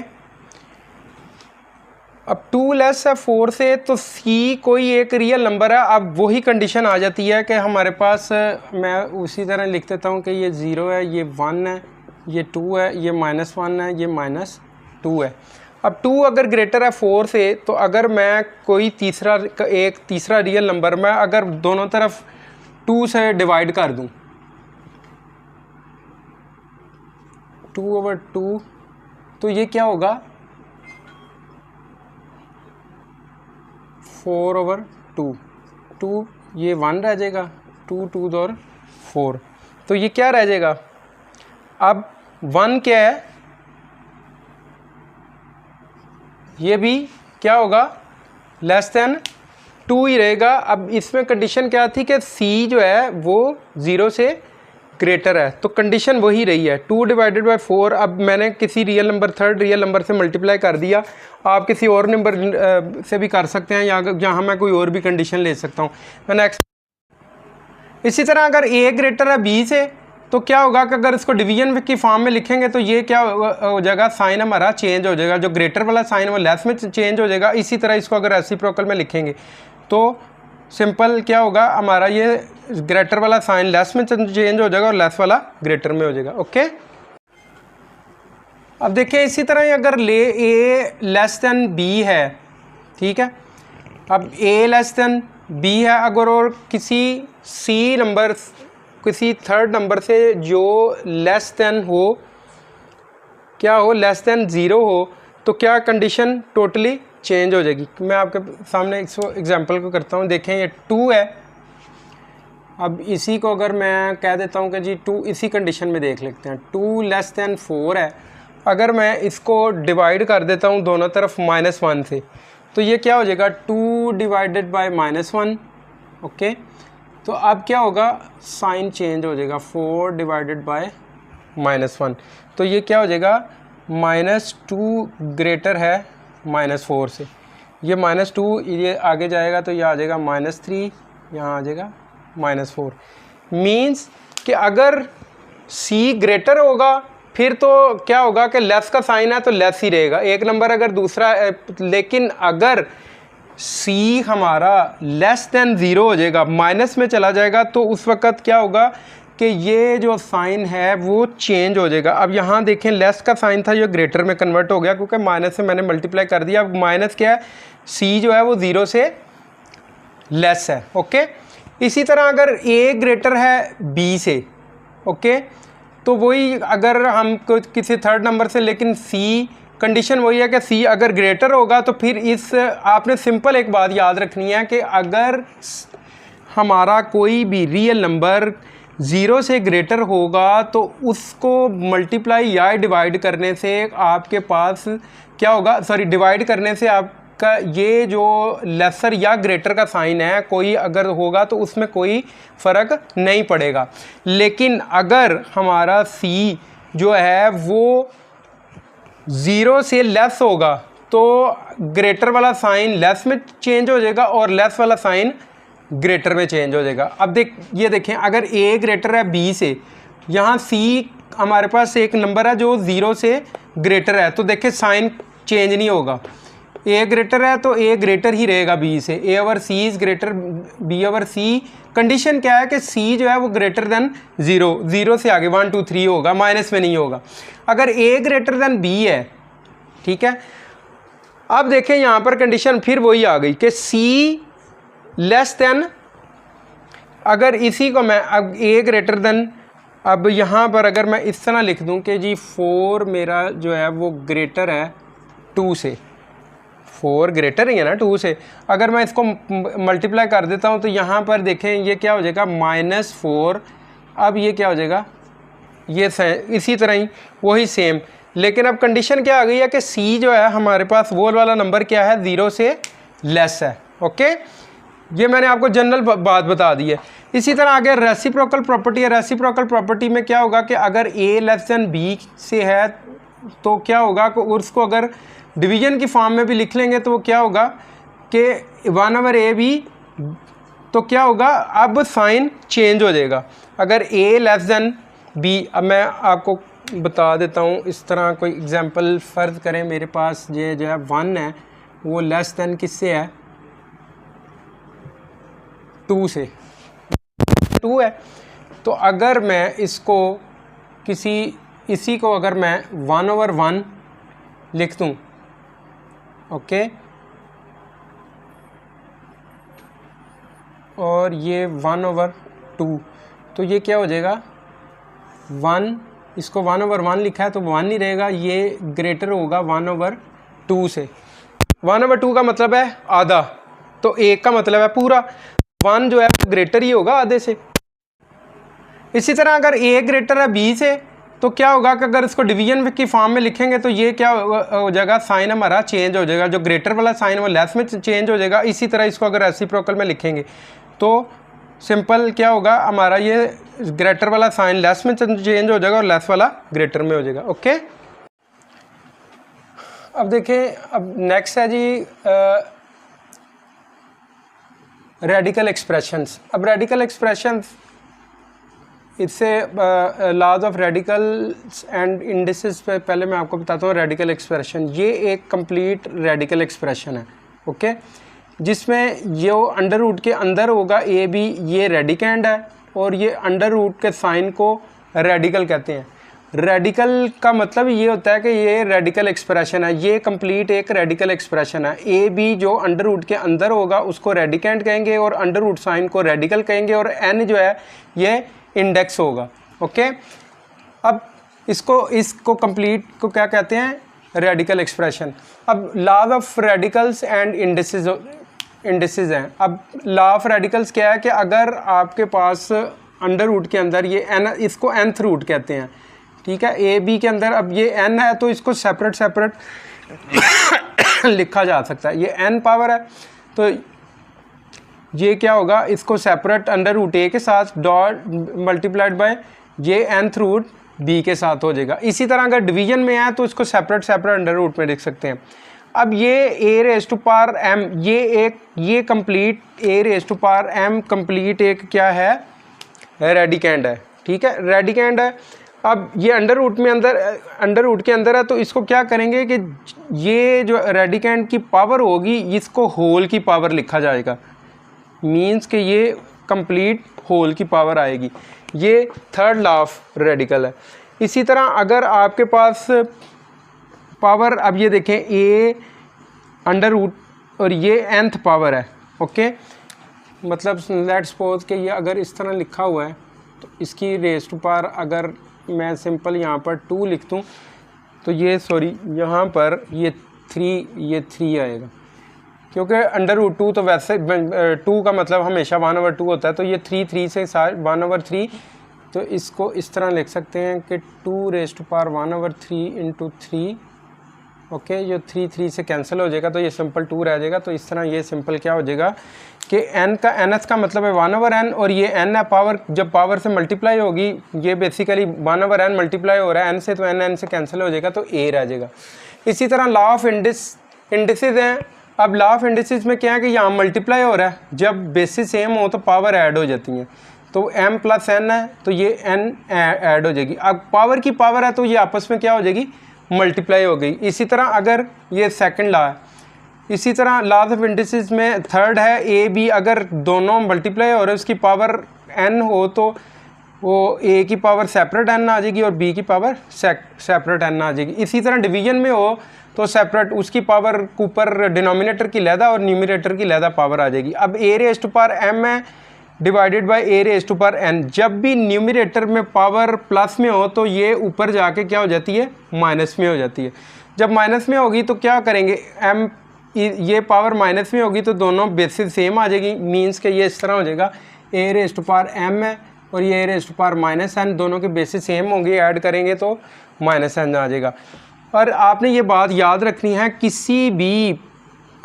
अब 2 लेस है 4 से, तो सी कोई एक रियल नंबर है। अब वही कंडीशन आ जाती है कि हमारे पास, मैं उसी तरह लिख देता हूँ कि ये 0 है, ये 1 है, ये 2 है, ये -1 है, ये -2 है। अब 2 अगर ग्रेटर है 4 से, तो अगर मैं कोई एक तीसरा रियल नंबर मैं अगर दोनों तरफ 2 से डिवाइड कर दूँ, 2/2, तो ये क्या होगा 4/2, 2 ये 1 रह जाएगा, 2 2 और 4, तो ये क्या रह जाएगा। अब 1 क्या है, ये भी क्या होगा लेस देन 2 ही रहेगा। अब इसमें कंडीशन क्या थी कि सी जो है वो 0 से ग्रेटर है, तो कंडीशन वही रही है 2/4। अब मैंने किसी real number, third real number से मल्टीप्लाई कर दिया, आप किसी और नंबर से भी कर सकते हैं, या जहाँ मैं कोई और भी कंडीशन ले सकता हूँ। मैं नेक्स्ट, इसी तरह अगर ए ग्रेटर है बी से, तो क्या होगा कि अगर इसको डिवीजन की फॉर्म में लिखेंगे तो ये क्या हो जाएगा, साइन हमारा चेंज हो जाएगा, जो ग्रेटर वाला साइन वो लेस में चेंज हो जाएगा। इसी तरह इसको अगर रेसिप्रोकल में लिखेंगे तो सिंपल क्या होगा, हमारा ये ग्रेटर वाला साइन लेस में चेंज हो जाएगा और लेस वाला ग्रेटर में हो जाएगा। ओके, अब देखिए इसी तरह अगर ए लेस देन बी है, ठीक है, अब ए लेस देन बी है अगर, और किसी सी नंबर, किसी थर्ड नंबर से जो लेस देन हो, क्या हो, लेस देन 0 हो, तो क्या कंडीशन टोटली चेंज हो जाएगी। मैं आपके सामने एग्जांपल को करता हूँ। देखें ये 2 है, अब इसी को अगर मैं कह देता हूँ कि जी 2, इसी कंडीशन में देख लेते हैं, 2 लेस देन 4 है, अगर मैं इसको डिवाइड कर देता हूँ दोनों तरफ -1 से, तो ये क्या हो जाएगा 2 डिवाइडेड बाय -1। ओके, तो अब क्या होगा, साइन चेंज हो जाएगा, 4 डिवाइडेड बाय -1, तो ये क्या हो जाएगा -2 ग्रेटर है -4 से, ये -2 ये आगे जाएगा तो ये आ जाएगा -3, यहाँ आ जाएगा -4। मीन्स कि अगर सी ग्रेटर होगा फिर तो क्या होगा कि लेस का साइन है तो लेस ही रहेगा, एक नंबर अगर दूसरा, लेकिन अगर सी हमारा लेस देन 0 हो जाएगा, माइनस में चला जाएगा, तो उस वक़्त क्या होगा कि ये जो साइन है वो चेंज हो जाएगा। अब यहाँ देखें लेस का साइन था ये ग्रेटर में कन्वर्ट हो गया, क्योंकि माइनस से मैंने मल्टीप्लाई कर दिया। अब माइनस क्या है, सी जो है वो 0 से लेस है। ओके, इसी तरह अगर ए ग्रेटर है बी से, ओके, तो वही अगर हम किसी थर्ड नंबर से, लेकिन सी कंडीशन वही है कि सी अगर ग्रेटर होगा, तो फिर इस आपने सिंपल एक बात याद रखनी है कि अगर हमारा कोई भी रियल नंबर 0 से ग्रेटर होगा तो उसको मल्टीप्लाई या डिवाइड करने से आपके पास क्या होगा, सॉरी डिवाइड करने से आपका ये जो लेसर या ग्रेटर का साइन है कोई अगर होगा तो उसमें कोई फ़र्क नहीं पड़ेगा। लेकिन अगर हमारा सी जो है वो 0 से लेस होगा तो ग्रेटर वाला साइन लेस में चेंज हो जाएगा और लेस वाला साइन ग्रेटर में चेंज हो जाएगा। अब ये देखें अगर ए ग्रेटर है बी से, यहाँ सी हमारे पास एक नंबर है जो 0 से ग्रेटर है, तो देखें साइन चेंज नहीं होगा। ए ग्रेटर है तो ए ग्रेटर ही रहेगा बी से, A over C is greater B over C. Condition क्या है कि सी जो है वो ग्रेटर देन 0, 0 से आगे 1 2 3 होगा, माइनस में नहीं होगा। अगर ए ग्रेटर देन बी है, ठीक है, अब देखें यहाँ पर कंडीशन फिर वही आ गई कि सी लेस देन, अगर इसी को मैं अब ए ग्रेटर देन, अब यहाँ पर अगर मैं इस तरह लिख दूँ कि जी 4 मेरा जो है वो ग्रेटर है 2 से, 4 ग्रेटर ही है ना 2 से, अगर मैं इसको मल्टीप्लाई कर देता हूँ तो यहाँ पर देखें ये क्या हो जाएगा -4। अब ये क्या हो जाएगा, ये इसी तरह ही वही सेम, लेकिन अब कंडीशन क्या आ गई है कि सी जो है हमारे पास वो वाला नंबर क्या है 0 से लेस है। ओके, ये मैंने आपको जनरल बात बता दी है। इसी तरह आगे रेसिप्रोकल प्रॉपर्टी है। रेसिप्रोकल प्रॉपर्टी में क्या होगा कि अगर ए लेस देन बी से है तो क्या होगा कि उसको अगर डिवीजन की फॉर्म में भी लिख लेंगे तो वो क्या होगा कि 1/AB, तो क्या होगा अब साइन चेंज हो जाएगा अगर ए लेस देन बी। अब मैं आपको बता देता हूँ, इस तरह कोई एग्जांपल फ़र्ज़ करें मेरे पास ये जो है 1 है वो लेस देन किससे है 2 से, 2 है, तो अगर मैं इसको इसी को अगर मैं 1/1 लिख दूँ, ओके, और ये 1/2, तो ये क्या हो जाएगा 1, इसको 1/1 लिखा है तो 1 नहीं रहेगा, ये ग्रेटर होगा 1/2 से। 1/2 का मतलब है आधा, तो 1 का मतलब है पूरा, 1 जो है ग्रेटर ही होगा आधे से। इसी तरह अगर ए ग्रेटर है बी से तो क्या होगा कि अगर इसको डिवीजन की फॉर्म में लिखेंगे तो ये क्या हो जाएगा, साइन हमारा चेंज हो जाएगा, जो ग्रेटर वाला साइन वो लेस में चेंज हो जाएगा। इसी तरह इसको अगर रेसिप्रोकल में लिखेंगे तो सिंपल क्या होगा हमारा, ये ग्रेटर वाला साइन लेस में चेंज हो जाएगा और लेस वाला ग्रेटर में हो जाएगा। ओके, अब देखें, अब नेक्स्ट है जी रेडिकल एक्सप्रेशंस। अब रेडिकल एक्सप्रेशंस, इससे laws of radicals and indices पे पहले मैं आपको बताता हूँ। रेडिकल एक्सप्रेशन ये एक कंप्लीट रेडिकल एक्सप्रेशन है, ओके, जिसमें जो अंडर रूट के अंदर होगा ए बी, ये रेडिकेंड है, और ये अंडर रूट के साइन को रेडिकल कहते हैं। रेडिकल का मतलब ये होता है कि ये रेडिकल एक्सप्रेशन है, ये कंप्लीट एक रेडिकल एक्सप्रेशन है। ए बी जो अंडर रूट के अंदर होगा उसको रेडिकेंड कहेंगे और अंडर रूट साइन को रेडिकल कहेंगे, और एन जो है ये इंडेक्स होगा। ओके, अब इसको कंप्लीट को क्या कहते हैं, रेडिकल एक्सप्रेशन। अब law of radicals and indices हैं। अब लॉ ऑफ रेडिकल्स क्या है कि अगर आपके पास अंडर रूट के अंदर ये एन, इसको nth रूट कहते हैं, ठीक है, ए बी के अंदर अब ये n है तो इसको सेपरेट लिखा जा सकता है। ये n पावर है तो ये क्या होगा, इसको सेपरेट अंडर रूट ए के साथ डॉट मल्टीप्लाइड बाय ये nth रूट बी के साथ हो जाएगा। इसी तरह अगर डिवीजन में है तो इसको सेपरेट अंडर रूट में लिख सकते हैं। अब ये a raise to power m, ये complete a raise to power m complete एक क्या है, रेडिकेंड है, ठीक है, रेडिकेंड है। अब ये अंडर रूट के अंदर है तो इसको क्या करेंगे कि ये जो रेडिकेंड की पावर होगी इसको होल की पावर लिखा जाएगा, मींस कि ये कंप्लीट होल की पावर आएगी। ये थर्ड लॉ ऑफ रेडिकल है। इसी तरह अगर आपके पास पावर, अब ये देखें ए अंडर रूट और ये nth पावर है, ओके, मतलब लेट्स सपोज कि ये अगर इस तरह लिखा हुआ है तो इसकी रेज़ टू पावर अगर मैं सिंपल यहाँ पर 2 लिख दूँ तो ये यहाँ पर ये 3 आएगा, क्योंकि अंडर रूट 2 तो वैसे 2 का मतलब हमेशा 1/2 होता है, तो ये 3 से 1/3, तो इसको इस तरह लिख सकते हैं कि 2 raise to power 1/3 into 3, okay, जो 3 से कैंसिल हो जाएगा तो ये सिंपल 2 रह जाएगा। तो इस तरह ये सिंपल क्या हो जाएगा कि nth का मतलब है 1/n, और ये n है पावर, जब पावर से मल्टीप्लाई होगी ये बेसिकली 1/n मल्टीप्लाई हो रहा है n से, तो n से कैंसिल हो जाएगा तो a रह जाएगा। इसी तरह लॉ ऑफ इंडिसेस हैं। अब लॉ ऑफ इंडिसेस में क्या है कि यहाँ मल्टीप्लाई हो रहा है, जब बेसिस सेम हो तो पावर ऐड हो जाती हैं, तो m + n है तो ये n ऐड हो जाएगी। अब पावर की पावर है तो ये आपस में क्या हो जाएगी, मल्टीप्लाई हो गई। इसी तरह अगर ये सेकंड लॉ है, इसी तरह लॉज ऑफ इंडिसेस में थर्ड है ए बी, अगर दोनों मल्टीप्लाई हो रहे उसकी पावर n हो तो वो ए की पावर सेपरेट n आ जाएगी और बी की पावर सेपरेट n आ जाएगी। इसी तरह डिवीजन में हो तो सेपरेट उसकी पावर ऊपर डिनोमिनेटर की लहदा और न्यूमिनेटर की लहदा पावर आ जाएगी। अब a raise to power m है divided by a raise to power n, जब भी न्यूमिनेटर में पावर प्लस में हो तो ये ऊपर जाके क्या हो जाती है, माइनस में हो जाती है। जब माइनस में होगी तो क्या करेंगे, m ये पावर माइनस में होगी तो दोनों बेसिस सेम आ जाएगी, मीन्स के ये इस तरह हो जाएगा a raise to power m है और ये a raise to power minus n, दोनों के बेसिस सेम होंगे, ऐड करेंगे तो माइनस n आ जाएगा। और आपने ये बात याद रखनी है, किसी भी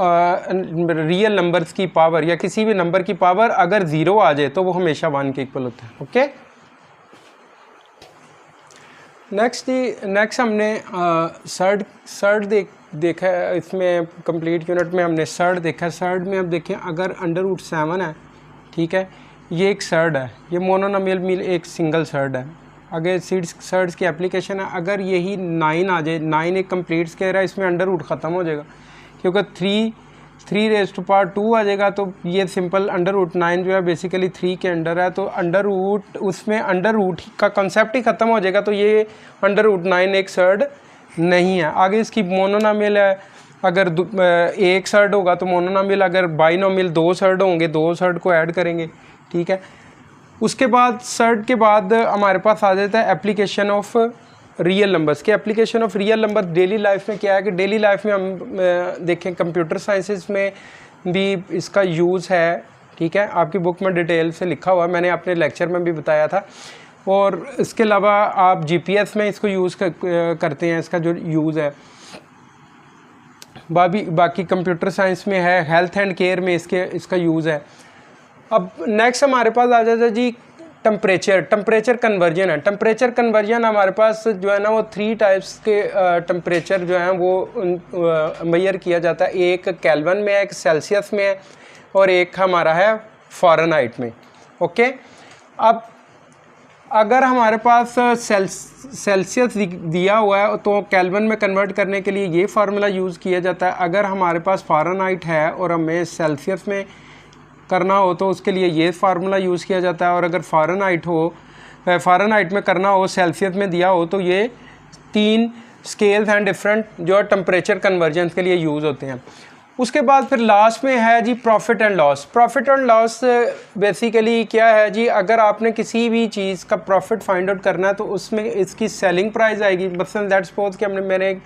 रियल नंबर्स की पावर या किसी भी नंबर की पावर अगर ज़ीरो आ जाए तो वो हमेशा 1 के इक्वल होता है। ओके, नेक्स्ट हमने सर्ड देखा है, इसमें कंप्लीट यूनिट में हमने सर्ड देखा है। सर्ड में अब देखें, अगर √7 है, ठीक है, ये एक सर्ड है, ये मोनोनोमियल मील एक सिंगल सर्ड है। अगर सर्ड्स की एप्लीकेशन है, अगर यही 9 आ जाए, 9 एक कंप्लीट स्क्वायर है, इसमें अंडर रूट ख़त्म हो जाएगा क्योंकि 3 रेज़ टू पावर 2 आ जाएगा, तो ये सिंपल √9 जो है बेसिकली 3 के अंडर है, तो अंडर रूट उसमें अंडर रूट का कंसेप्ट ही ख़त्म हो जाएगा, तो ये √9 एक सर्ड नहीं है। आगे इसकी मोनोनोमियल है, अगर एक सर्ड होगा तो मोनोनोमियल, अगर बाइनोमियल 2 सर्ड होंगे, 2 सर्ड को ऐड करेंगे, ठीक है। उसके बाद सर्ड के बाद हमारे पास आ जाता है एप्लीकेशन ऑफ रियल नंबर्स के। Application of real number daily life में क्या है कि डेली लाइफ में हम देखें कंप्यूटर साइंसेस में भी इसका यूज़ है, ठीक है, आपकी बुक में डिटेल से लिखा हुआ है, मैंने अपने लेक्चर में भी बताया था। और इसके अलावा आप जीपीएस में इसको यूज़ करते हैं, इसका जो यूज़ है। बाकी कंप्यूटर साइंस में है, हेल्थ एंड केयर में इसका यूज़ है। अब नेक्स्ट हमारे पास आ जाता है जी टेम्परेचर कन्वर्जन है। टेम्परेचर कन्वर्जन हमारे पास जो है ना वो 3 टाइप्स के टेम्परेचर जो हैं वो मेजर किया जाता है। एक केल्विन में है, एक सेल्सियस में है और एक हमारा है फ़ारेनहाइट में। ओके, अब अगर हमारे पास सेल्सियस दिया हुआ है तो केल्विन में कन्वर्ट करने के लिए ये फार्मूला यूज़ किया जाता है। अगर हमारे पास फ़ारेनहाइट है और हमें सेल्सियस में करना हो तो उसके लिए ये फार्मूला यूज़ किया जाता है। और अगर फ़ारेनहाइट में करना हो, सेल्सियस में दिया हो, तो ये 3 स्केल्स एंड डिफरेंट जो टेम्परेचर कन्वर्जन के लिए यूज़ होते हैं। उसके बाद फिर लास्ट में है जी profit and loss. Profit and loss basically क्या है जी, अगर आपने किसी भी चीज़ का प्रॉफिट फाइंड आउट करना है तो उसमें इसकी सेलिंग प्राइस आएगी। मसलन दैट सपोज कि मैंने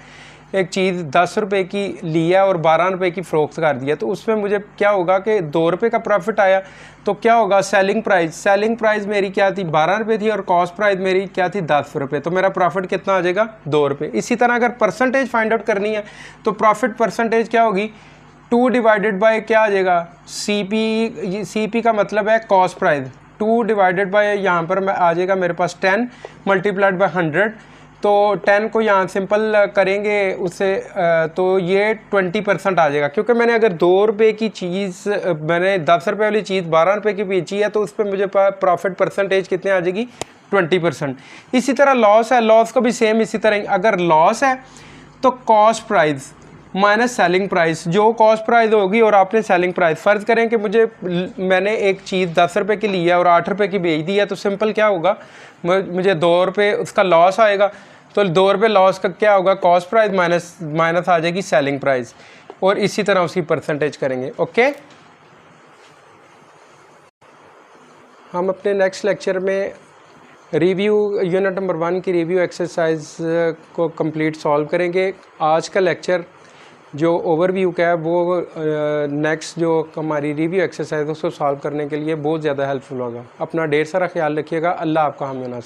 एक चीज़ 10 रुपये की ली है और 12 रुपये की फ़रोख्त कर दिया, तो उसमें मुझे क्या होगा कि 2 रुपये का प्रॉफिट आया, तो क्या होगा सेलिंग प्राइस मेरी क्या थी, 12 रुपये थी और कॉस्ट प्राइस मेरी क्या थी, 10 रुपये, तो मेरा प्रॉफिट कितना आ जाएगा, 2 रुपये। इसी तरह अगर परसेंटेज फाइंड आउट करनी है तो प्रॉफिट परसेंटेज क्या होगी, 2 डिवाइडेड बाय क्या आ जाएगा, CP का मतलब है कॉस्ट प्राइस, 2 डिवाइडेड बाय यहाँ पर आ जाएगा मेरे पास 10 मल्टीप्लाइड बाय 100, तो 10 को यहाँ सिंपल करेंगे उससे तो ये 20% आ जाएगा। क्योंकि मैंने अगर 2 रुपये की चीज़, मैंने 10 रुपये वाली चीज़ 12 रुपये की बेची है, तो उस पर मुझे प्रॉफिट परसेंटेज कितने आ जाएगी, 20%। इसी तरह लॉस है, लॉस को भी सेम इसी तरह, अगर लॉस है तो cost price minus selling price, जो कॉस्ट प्राइस होगी और आपने सेलिंग प्राइस, फ़र्ज़ करें कि मैंने एक चीज़ 10 रुपये की ली है और 8 रुपये की बेच दी है, तो सिंपल क्या होगा, मुझे 2 रुपये उसका लॉस आएगा, तो 2 रुपये लॉस का क्या होगा, कॉस्ट प्राइस माइनस आ जाएगी सेलिंग प्राइस, और इसी तरह उसकी परसेंटेज करेंगे। ओके, हम अपने नेक्स्ट लेक्चर में रिव्यू यूनिट नंबर 1 की रिव्यू एक्सरसाइज को कंप्लीट सॉल्व करेंगे। आज का लेक्चर जो ओवरव्यू का है वो नेक्स्ट जो हमारी रिव्यू एक्सरसाइज उसको सॉल्व करने के लिए बहुत ज़्यादा हेल्पफुल होगा। अपना ढेर सारा ख्याल रखिएगा। अल्लाह आपका हामी नासिर।